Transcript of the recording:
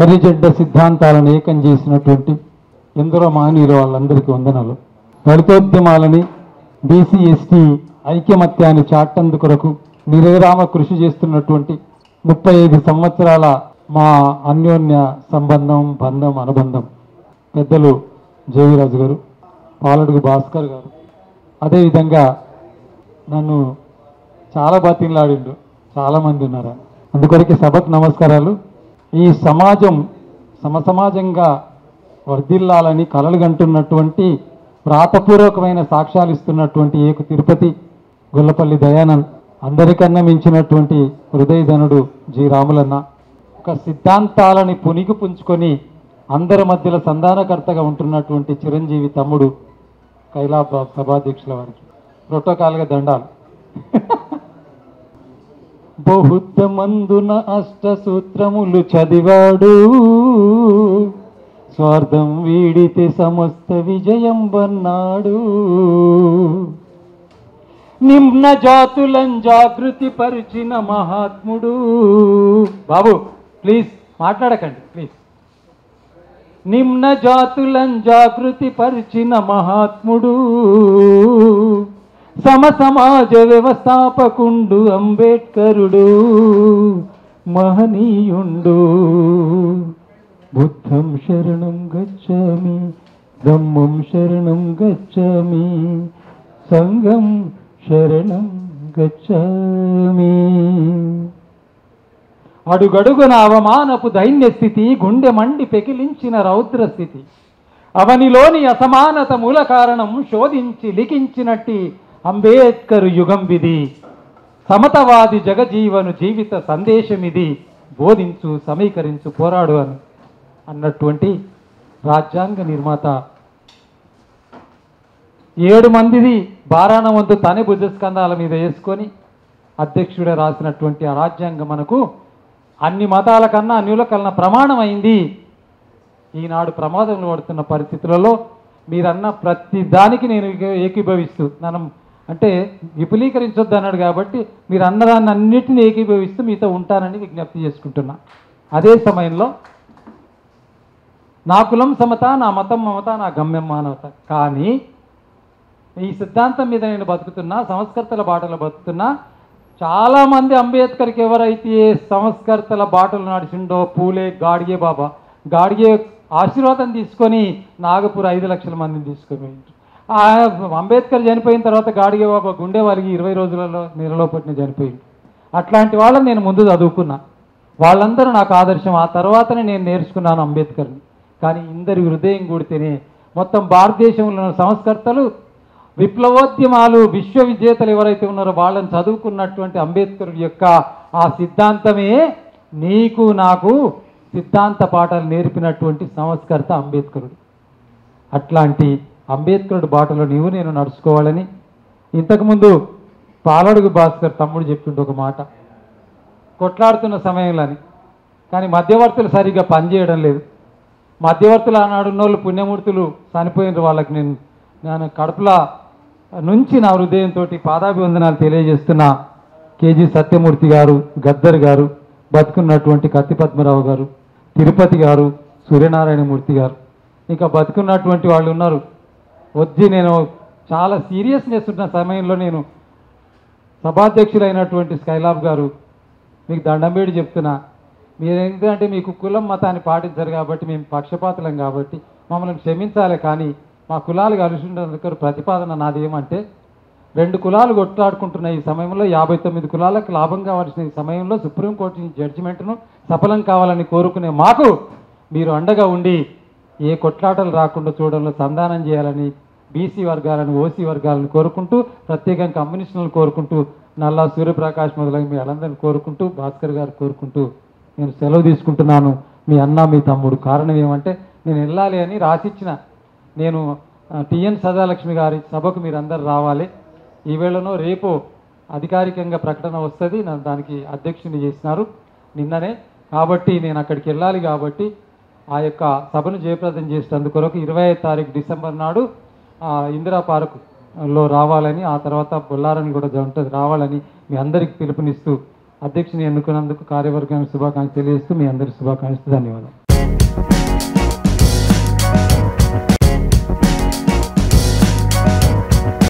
హరిజెడ్డ సిద్ధాంతాలను ఏకం చేసినటువంటి ఎందరో మహనీయులు వాళ్ళందరికీ వందనాలు. దళితోద్యమాలని బీసీ ఎస్టీ ఐక్యమత్యాన్ని చాటందుకొరకు నిరవిరామ కృషి చేస్తున్నటువంటి 35 సంవత్సరాల మా అన్యోన్య సంబంధం అనుబంధం పెద్దలు జేవిరాజు గారు, పాలడుగు భాస్కర్ గారు, అదేవిధంగా నన్ను చాలా బతిలాడిండు, చాలామంది ఉన్నారు. అందుకొరకే సభకు నమస్కారాలు. ఈ సమాజం సమసమాజంగా వర్ధిల్లాలని కలలు గంటున్నటువంటి వ్రాతపూర్వకమైన సాక్ష్యాలు ఇస్తున్నటువంటి ఏకు తిరుపతి గొల్లపల్లి దయానంద్, అందరికన్నా మించినటువంటి హృదయధనుడు జి రాములన్న, ఒక సిద్ధాంతాలని పునికి పుంజుకొని అందరి మధ్యలో సంధానకర్తగా ఉంటున్నటువంటి చిరంజీవి తమ్ముడు కైలాబ్ సభాధ్యక్షుల వారికి ప్రోటోకాల్గా దండాలు. బౌద్ధమందున అష్టసూత్రములు చదివాడు, స్వార్థం వీడితే సమస్త విజయం వన్నాడు. నిమ్న జాతులను జాగృతి పరిచిన మహాత్ముడు. బాబు ప్లీజ్ మాట్లాడకండి ప్లీజ్. నిమ్న జాతులను జాగృతి పరిచిన మహాత్ముడు, సమసమాజ వ్యవస్థాపకుండు అంబేద్కరుడు, మహనీయుండు. బుద్ధం శరణం గచ్చామి, ధమ్మం శరణం గచ్చామి, సంఘం శరణం గచ్చామి. అడుగడుగున అవమానపు దైన్య స్థితి, గుండె మండి పెకిలించిన రౌద్ర స్థితి, అవనిలోని అసమానత మూల కారణం శోధించి లిఖించినట్టి అంబేద్కర్ యుగం విధి. సమతవాది జగజీవను జీవిత సందేశమిది, బోధించు సమీకరించు పోరాడు అన్నటువంటి రాజ్యాంగ నిర్మాత 7 మందిది బారాన వంతు తనే భుజస్కంధాల మీద వేసుకొని అధ్యక్షుడే రాసినటువంటి ఆ రాజ్యాంగం మనకు అన్ని మతాల కన్నా అన్యుల కన్నా ప్రమాణం అయింది. ఈనాడు ప్రమాదంలో పడుతున్న పరిస్థితులలో మీరన్న ప్రతి దానికి నేను ఏకీభవిస్తూ, నన్ను అంటే విపులీకరించొద్దు అన్నాడు కాబట్టి మీరు అన్నదాన్ని అన్నిటిని ఏకీభవిస్తూ మీతో ఉంటానని విజ్ఞప్తి చేసుకుంటున్నా. అదే సమయంలో నా కులం సమత, నా మతం మమత, నా గమ్యం మానవత. కానీ ఈ సిద్ధాంతం మీద నేను బతుకుతున్నా, సంస్కర్తల బాటలో బతుకుతున్నా. చాలామంది అంబేద్కర్కి ఎవరైతే సంస్కర్తల బాటలు నడిచిండో, పూలే, గాడ్గే బాబా, గాడ్గే ఆశీర్వాదం తీసుకొని నాగపూర్ 5 లక్షల మందిని తీసుకొని అంబేద్కర్ చనిపోయిన తర్వాత గాడ్గే బాబా గుండె వాళ్ళకి 20 రోజులలో నెలలో పట్టిన చనిపోయింది. అట్లాంటి వాళ్ళని నేను ముందు చదువుకున్నా, వాళ్ళందరూ నాకు ఆదర్శం. ఆ తర్వాతనే నేను నేర్చుకున్నాను అంబేద్కర్ని. కానీ ఇందరి హృదయం కూడితేనే మొత్తం భారతదేశంలో సంస్కర్తలు, విప్లవోద్యమాలు, విశ్వవిజేతలు ఎవరైతే ఉన్నారో వాళ్ళని చదువుకున్నటువంటి అంబేద్కర్ యొక్క ఆ సిద్ధాంతమే నీకు నాకు సిద్ధాంత పాఠాలు నేర్పినటువంటి సంస్కర్త అంబేద్కరుడు. అట్లాంటి అంబేద్కరుడు బాటలో నేను నడుచుకోవాలని ఇంతకుముందు పాలడుగు భాస్కర్ తమ్ముడు చెప్తుంటే ఒక మాట, కొట్లాడుతున్న సమయంలోని కానీ మధ్యవర్తులు సరిగ్గా పనిచేయడం లేదు. మధ్యవర్తులు ఆనాడున్న వాళ్ళు పుణ్యమూర్తులు చనిపోయిన వాళ్ళకి నేను కడుపుల నుంచి నా హృదయంతో పాదాభివందనాలు తెలియజేస్తున్న కేజీ సత్యమూర్తి గారు, గద్దర్ గారు, బతుకున్నటువంటి కత్తి పద్మరావు గారు, తిరుపతి గారు, సూర్యనారాయణమూర్తి గారు, ఇంకా బతుకున్నటువంటి వాళ్ళు ఉన్నారు. వచ్చి నేను చాలా సీరియస్నెస్ ఉన్న సమయంలో నేను సభాధ్యక్షులైనటువంటి స్కైలాబ్ గారు మీకు దండం పెట్టి చెప్తున్నా, మీరు ఏంటంటే మీకు కులం మతాన్ని పాటించారు కాబట్టి మేము పక్షపాతులం కాబట్టి మమ్మల్ని క్షమించాలి. కానీ మా కులాలు కలిసి ఉండేందుకు ప్రతిపాదన నాది ఏమంటే, 2 కులాలు కొట్లాడుకుంటున్న ఈ సమయంలో 59 కులాలకు లాభం కావాల్సిన ఈ సమయంలో సుప్రీంకోర్టు జడ్జిమెంట్ను సఫలం కావాలని కోరుకునే మాకు మీరు అండగా ఉండి ఏ కొట్లాటలు రాకుండా చూడడంలో సంధానం చేయాలని బీసీ వర్గాలను, ఓసీ వర్గాలను కోరుకుంటూ, ప్రత్యేకంగా కమ్యూనిస్టులను కోరుకుంటూ, నల్లా సూర్యప్రకాష్ మొదలైన మీ వాళ్ళందరినీ కోరుకుంటూ, భాస్కర్ గారు కోరుకుంటూ నేను సెలవు తీసుకుంటున్నాను. మీ అన్న, మీ తమ్ముడు. కారణం ఏమంటే నేను వెళ్ళాలి అని రాసిచ్చిన, నేను టిఎన్ సదాలక్ష్మి గారి సభకు మీరు అందరు రావాలి, ఈ వేళనో రేపు అధికారికంగా ప్రకటన వస్తుంది, నన్ను దానికి అధ్యక్షుని చేసినారు నిన్ననే. కాబట్టి నేను అక్కడికి వెళ్ళాలి. కాబట్టి ఆ యొక్క సభను జయప్రదం చేసేందుకొరకు 25 తారీఖు డిసెంబర్ నాడు ఇందిరా పార్కులో రావాలని, ఆ తర్వాత బొల్లారని కూడా ఉంటుంది రావాలని మీ అందరికీ పిలుపునిస్తూ అధ్యక్షుని ఎన్నుకున్నందుకు కార్యవర్గానికి శుభాకాంక్షలు తెలియజేస్తూ మీ అందరికీ శుభాకాంక్షలు. ధన్యవాదాలు.